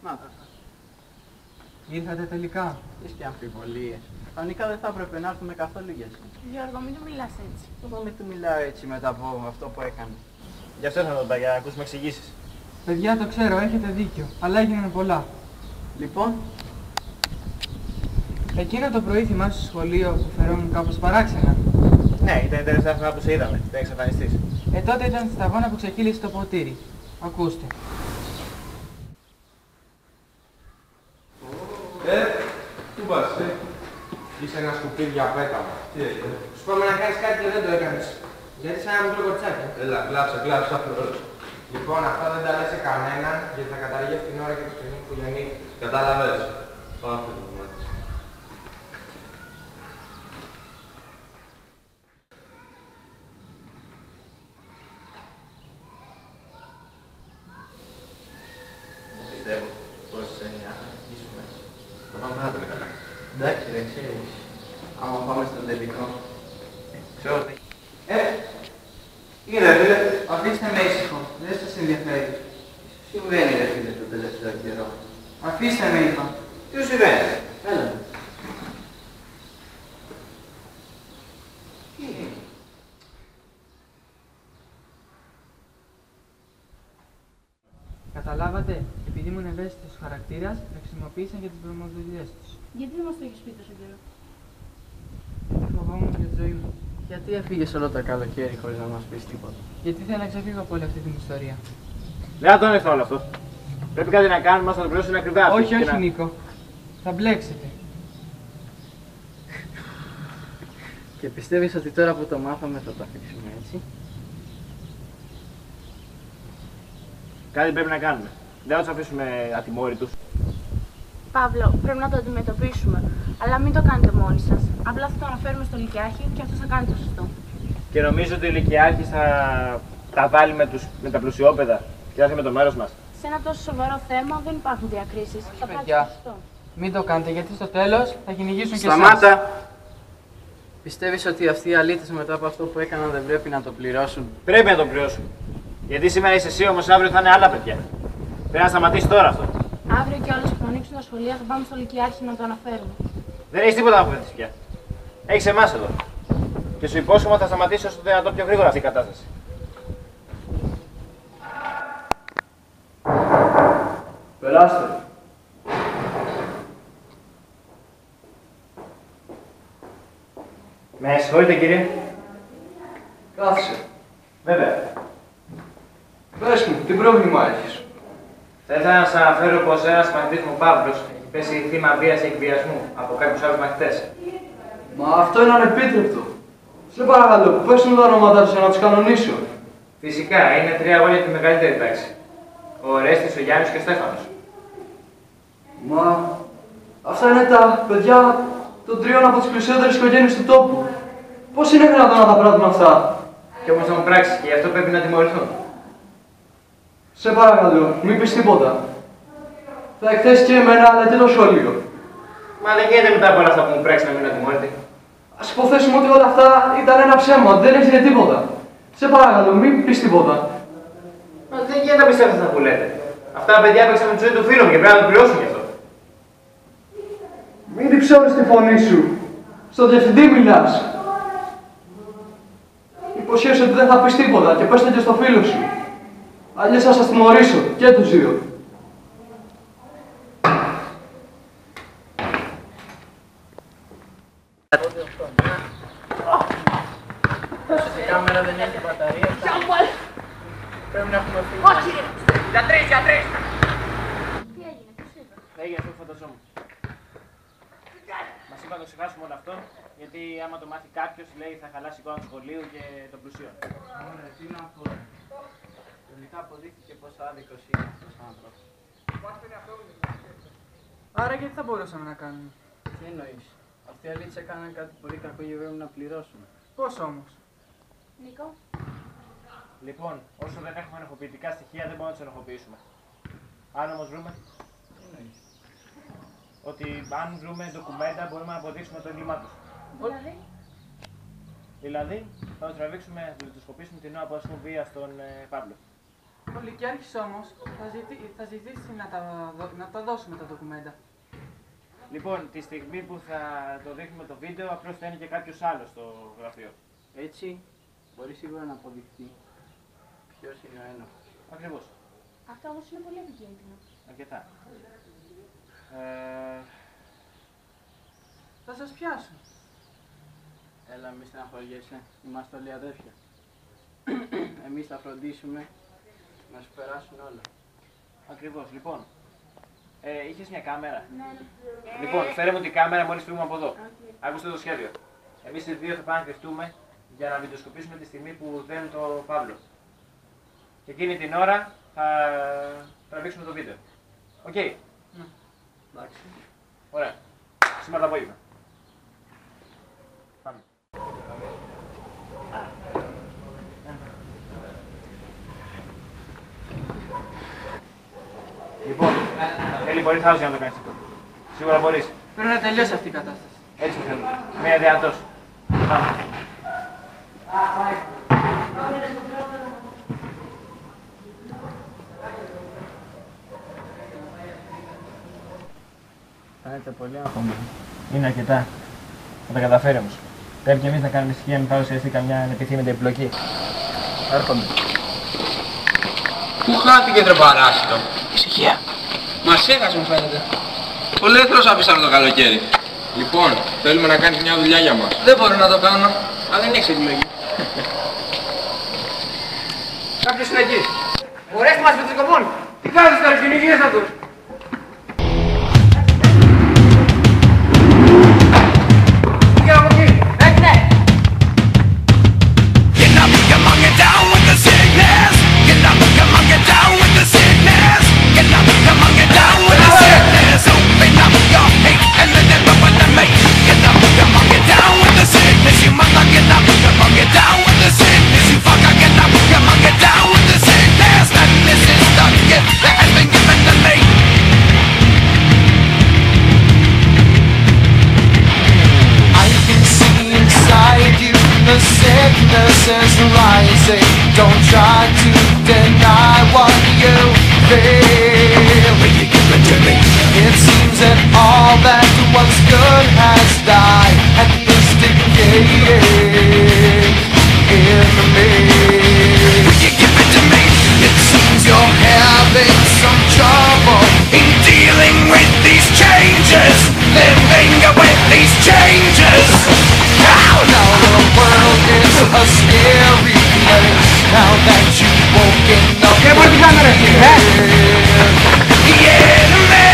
Να τα. Ήρθατε τελικά. Τις και αμφιβολίες. Κανονικά δεν θα έπρεπε να έρθουμε καθόλου για εσάς. Γιώργο, μην του μιλάς έτσι. Εγώ μην του μιλάω έτσι μετά από αυτό που έκανε. Γι' αυτό ήρθα να τον πάει για να ακούσουμε εξηγήσεις. Παιδιά, το ξέρω, έχετε δίκιο. Αλλά έγιναν πολλά. Λοιπόν, Εκείνο το πρωί θυμάσαι στο σχολείο που φερόμουν κάπως παράξενα. Ναι, ήταν η τελευταία φορά που σε είδαμε. Δεν εξαφανιστείς. Τότε ήταν στη σταγόνα που ξεκύλησε το ποτήρι. Ακούστε. Πού πας, Είσαι ένα σκουπίδι για πέταμα. Τι έγινε? Σου είπαμε να κάνεις κάτι και δεν το έκανες. Γιατί σαν ένα μικρό κορτσάκι. Έλα, κλάψε, Λοιπόν, αυτά δεν τα λες σε κανέναν, γιατί θα καταργείς την ώρα και το στιγμή που γεννήθηκε. Κατάλαβες. Πάμε αυτό το κομμάτι. Πιστεύω πως να αρχίσουμε. Θα πάμε πάρα καλά. εντάξει ρε, ξέρεις. Άμα πάμε στον τελικό. Ξέρω ότι... Είναι φίλε, αφήστε με ήσυχο. Δεν σας ενδιαφέρει. Συμβαίνει ρε φίλε το τελευταίο καιρό. Αφήστε με, είπα. Τι σου συμβαίνει? Έλα. Καταλάβατε, επειδή ήμουν ευαίσθητος χαρακτήρας, με χρησιμοποίησαν για τις βρωμοδουλειές τους. Γιατί δεν μας το έχεις πει τόσο καιρό? Φοβόμουν για τη ζωή μου. Γιατί έφυγες όλο το καλοκαίρι χωρίς να μας πεις τίποτα? Γιατί θέλω να ξεφύγω από όλη αυτή την ιστορία. Δεν θα το ανέχω όλο αυτό. Πρέπει κάτι να κάνουμε, ώστε να το πληρώσουν ακριβά. Όχι, όχι, Νίκο. Θα μπλέξετε. Και πιστεύεις ότι τώρα που το μάθαμε θα το αφήσουμε έτσι? Κάτι πρέπει να κάνουμε. Δεν θα τους αφήσουμε ατιμόρυτους. Παύλο, πρέπει να το αντιμετωπίσουμε. Αλλά μην το κάνετε μόνοι σας. Απλά θα το αναφέρουμε στο Λυκειάρχη και αυτό θα κάνει το σωστό. Και νομίζω ότι ο Λυκειάρχης θα τα βάλει με τα πλουσιόπαιδα και θα έρθει με το μέρος μας. Σε ένα τόσο σοβαρό θέμα δεν υπάρχουν διακρίσεις. Θα πράξει παιδιά. το σωστό. Μην το κάνετε, γιατί στο τέλος θα κυνηγήσουν και εσάς. Σταμάτα! Πιστεύεις ότι αυτοί οι αλήτες μετά από αυτό που έκαναν δεν πρέπει να το πληρώσουν? Πρέπει να το πληρώσουν. Γιατί σήμερα είσαι εσύ, όμως αύριο θα είναι άλλα παιδιά. Πρέπει να σταματήσει τώρα αυτό. Αύριο και όλες που θα ανοίξουν τα σχολεία θα πάμε στο Λυκειάρχη να το αναφέρουμε. Δεν έχεις τίποτα να αποφεύγεις πια. Έχεις εμάς εδώ. Και σου υπόσχομαι ότι θα σταματήσει όσο το δυνατόν πιο γρήγορα αυτή η κατάσταση. Περάστε. Με συγχωρείτε κύριε. Κάθισε. Βέβαια. Πες μου, τι πρόβλημα έχεις? Θα ήθελα να σας αναφέρω πως ένας μαθητής μου Παύλος έχει πέσει θύμα βίας και εκβιασμού από κάποιους άλλους μαθητές. Μα αυτό είναι ανεπίτρεπτο. Σε παρακαλώ, πες μου τα ονόματά τους για να τους κανονίσω. Φυσικά, είναι 3 αγώνια τη μεγαλύτερη τάξη. Ο Ρέστης, ο Γιάννης και ο Στέφανος. Μα αυτά είναι τα παιδιά των 3 από τις πλουσιότερες οικογένειες του τόπου. Πώς είναι δυνατόν να τα πράττουν αυτά? Και όμως θα μου πράξει και γι' αυτό πρέπει να τιμωρηθούν. Σε παρακαλώ, μην πεις τίποτα. Θα εκθέσεις και εμένα, αλλά και το σχολείο. Μα δεν γίνεται μετά από όλα αυτά που μου πράξει να μην τιμωρηθεί. Ας υποθέσουμε ότι όλα αυτά ήταν ένα ψέμα, δεν έγινε τίποτα. Σε παρακαλώ, μην πεις τίποτα. Μα δεν γίνεται να πιστεύετε αυτά που λέτε. Αυτά τα παιδιά παίξαν με τη ζωή του φίλου μου και πρέπει να το πληρώσουν γι' αυτό. Μην διψώνεις τη φωνή σου. Στο διευθυντή μιλάς. Υποσχέσου ότι δεν θα πεις τίποτα και πες το και στο φίλο σου. Αλλιώς θα σας τιμωρήσω και τους δύο. Η κάμερα δεν έχει μπαταρία. Πρέπει να έχουμε φύγει. Όχι! Γιατρής! Τι έγινε, ποιος είπε? Έγινε αυτό που φανταζόμουν. Μας είπα να το ξεχάσουμε όλο αυτό, γιατί άμα το μάθει κάποιος, λέει θα χαλάσει η εικόνα του σχολείου και των πλουσίων. Ωραία, τι να πω. Τελικά αποδείχθηκε πόσο άδικος είναι αυτός ο άνθρωπος. Άρα γιατί θα μπορούσαμε να κάνουμε? Τι εννοείς? Αυτοί οι αλήτες έκαναν κάτι πολύ κακό και πρέπει να πληρώσουμε. Πώς όμως? Νίκο, Λοιπόν, όσο δεν έχουμε ενοχοποιητικά στοιχεία, δεν μπορούμε να τους ενοχοποιήσουμε. Αν όμως βρούμε Τι εννοείς? ότι αν βρούμε ντοκουμέντα μπορούμε να αποδείξουμε το έγκλημά τους. δηλαδή, Δηλαδή, θα τους τραβήξουμε, θα τους σκοπίσουμε την ώρα που ασκούν βία στον Παύλο. Ο Λυκειάρχης όμως θα ζητήσει να τα δώσουμε τα ντοκουμέντα. Λοιπόν, τη στιγμή που θα το δείχνουμε το βίντεο, απλώς θα είναι και κάποιος άλλος στο γραφείο. Έτσι, μπορεί σίγουρα να αποδειχθεί ποιος είναι ο ένοχος. Ακριβώς. Αυτό όμως είναι πολύ επικίνδυνο. Αρκετά. Θα σας πιάσω. Έλα, μη στεναχωριέσαι. Είμαστε όλοι αδέρφια. Εμείς θα φροντίσουμε να σου περάσουν όλα. Ακριβώς. Λοιπόν, είχες μια κάμερα. Ναι. Λοιπόν, φέρε μου την κάμερα μόλις φύγουμε από εδώ. Άκουστε το σχέδιο. Εμείς οι δύο θα πάμε να κρυφτούμε για να βιντεοσκοπήσουμε τη στιγμή που δένουν το Παύλο. Και εκείνη την ώρα θα τραβήξουμε το βίντεο. Οκ. Εντάξει. Ωραία. Σήμερα το απόγευμα. Πάμε. Λοιπόν, θέλει πολύ θάρρος για να το κάνεις αυτό. Σίγουρα μπορείς. Πρέπει να τελειώσει αυτή η κατάσταση. Έτσι θέλω. Μία δυνατός. Πάμε. Φαίνεται πολύ αγχωμένο. Είναι αρκετά. Θα τα καταφέρει όμως. Πρέπει και εμείς να κάνουμε ησυχία, μην παρουσιαστεί καμιά ανεπιθύμητη επιπλοκή. Έρχομαι. Πού χάθηκε τρε παράσιτο? Ησυχία. Μας έχασε μου φαίνεται. Πολύ εχθρός άφησαν το καλοκαίρι. Λοιπόν, θέλουμε να κάνεις μια δουλειά για μας. Δεν μπορώ να το κάνω. Αν δεν έχεις επιλογή. Κάποιος είναι εκεί. Μπορέστε μας με τους κομμών. Τι κάνεις τώρα, κυνηγήστε τους. Πήγαινε από εκεί. Έχετε. The sickness is rising. Don't try to deny what you feel. Will you give it to me? It seems that all that was good has died and is decaying in me. Will you give it to me? It seems you're having some trouble in dealing with these changes, living with these changes. Now the world is a scary place. Now that you've woken up, the enemy.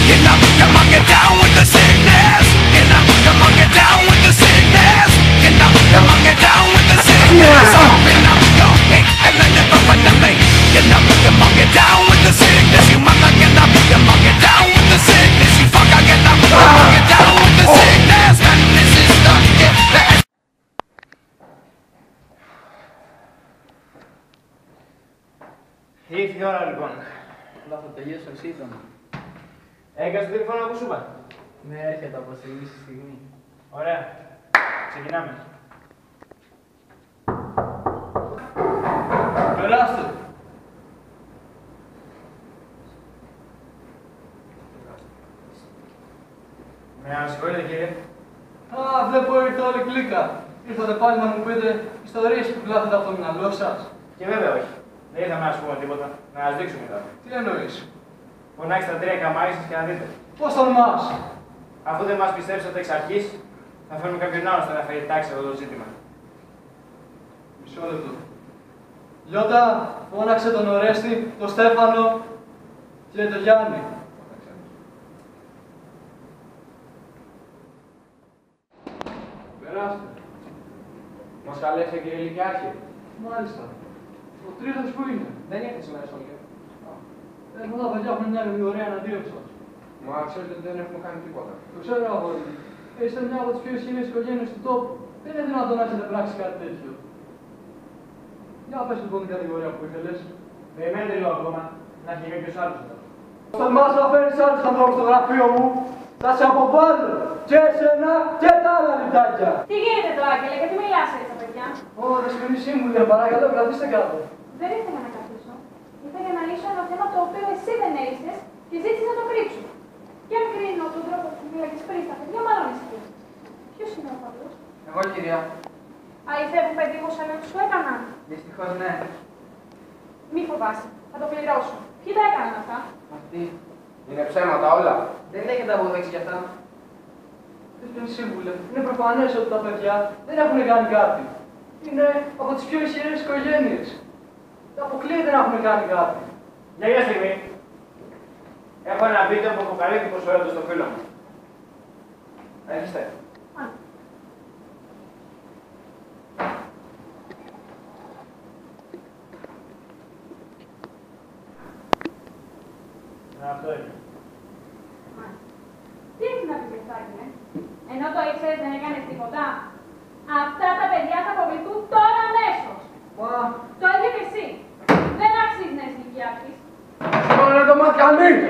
Get up, come on, get down with the sickness. Get up, come on, get down with the sickness. Get up, come on, get down with the sickness. Open up your hate and let it open to me. Get up, come on, get down with the sickness. You mother, get up, come on, get down with the sickness. You fucker, get up, come on, get down with the sickness. And this is the gift that. Ήρθε η ώρα λοιπόν. Αλλά θα τελειώσω σύντομα. Έκανες το τηλεφώνημα που σου είπα. Ναι, έρχεται από στιγμή στη στιγμή. Ωραία. Ξεκινάμε. Περάστε. Με συγχωρείτε κύριε. Α, βλέπω ήρθε όλη κλίκα. Ήρθατε πάλι να μου πείτε ιστορίες που κλάθετε από το μυαλό σας. Και βέβαια όχι. Δεν ήρθαμε να σου πούμε τίποτα. Να σας δείξουμε τώρα. Τι εννοείς? Φωνάξτε τα τρία καμάρια σας και να δείτε. Πώς τολμάς? Αφού δεν μας πιστέψατε εξ αρχής, θα φέρουμε κάποιον άλλον στο να φέρει τάξη αυτό το ζήτημα. Μισό λεπτό. Λιώτα, φώναξε τον Ορέστη, τον Στέφανο και τον Γιάννη. Περάστε. Μας καλέσαι κύριε Λυκειάρχη. Μάλιστα. Ο τρίτος που είναι? Δεν ήρθε σήμερα σχολείο. Έχουμε τα παιδιά που είναι μια κατηγορία εναντίον σας. Μα ξέρετε ότι δεν έχουμε κάνει τίποτα. Το ξέρω, αγόρι μου. Είστε μια από τις πιο ισχυρές οικογένειες του τόπου. Δεν είναι δυνατόν να έχετε πράξει κάτι τέτοιο. Για πες λοιπόν την κατηγορία που ήθελες. Περιμένετε λίγο ακόμα, να έχει κάποιος άλλος εδώ. Τολμάς να φέρεις άλλους ανθρώπους στο γραφείο μου. Θα σε αποβάλω και εσένα και τα άλλα λιτάκια. Τι γίνεται τώρα, Άγγελε, γιατί μιλάς έτσι, παιδιά? Ω, δεσποινή σύμβουλε, παρακαλώ, κρατήστε κάτω. Δεν ήθελα να καθίσω. Ήρθα για να λύσω ένα θέμα το οποίο εσύ δεν έλυσες και ζήτησες να το κρύψω. Και αν κρίνω τον τρόπο που φύλακες πριν στα παιδιά, μάλλον εσύ. Ποιος είναι ο Παύλος? Εγώ, κυρία. Αληθεύουν παιδί μου σαν να σου έκαναν? Δυστυχώς ναι. Μη φοβάσαι, θα το πληρώσω. Ποιοι τα έκαναν αυτά? Αυτή. Είναι ψέματα όλα. Δεν έχετε αποδείξει κι αυτά. Δεσποινή σύμβουλε, είναι προφανές ότι τα παιδιά δεν έχουν κάνει κάτι. Είναι από τις πιο ισχυρές οικογένειες. Αποκλείεται να έχουν κάνει κάτι. Για μια στιγμή. Έχω ένα βίντεο που αποκαλύπτει την προσφορά του στο φίλο μου. Έρχεστε. Αυτό είναι. Τι έχεις να πεις Ευστάκη, ενώ το ήξερες δεν έκανες τίποτα? Αυτά τα παιδιά θα αποβληθούν τώρα αμέσως. Μα, Το ίδιο και εσύ. Δεν αξίζει να είσαι νοικιάτης. μόνο να το μάθει κανείς.